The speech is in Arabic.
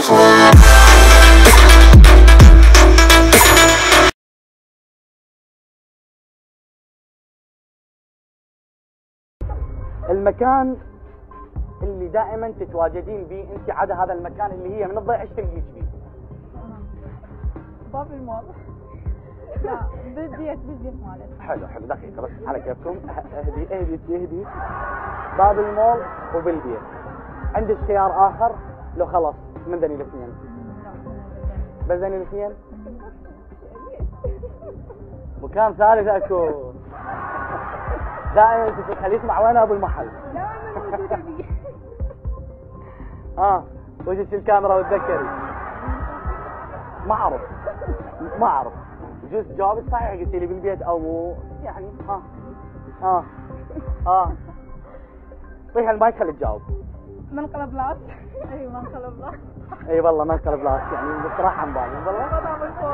المكان اللي دائما تتواجدين به انت عدا هذا المكان اللي هي من الضيعه ايش تلقيك فيه؟ باب المول. لا بالبيت مالتي. حلو دقيقه بس على كيفكم. اهدي باب المول وبالبيت. عندك خيار اخر لو خلص من ذني الاثنين؟ بس ذني الاثنين؟ مكان ثالث اكو. دائما انت تخليه يسمع وين ابو المحل. لا انا موجوده بيه. وجهك الكاميرا وتذكري. ما اعرف جزء جوابك صحيح قلتي لي بالبيت او مو يعني طيح المايك خلي تجاوب. منقلب لاس. اي منقلب لاس. اي والله منقلب لاس يعني بصراحه عن بالي والله. باب المول.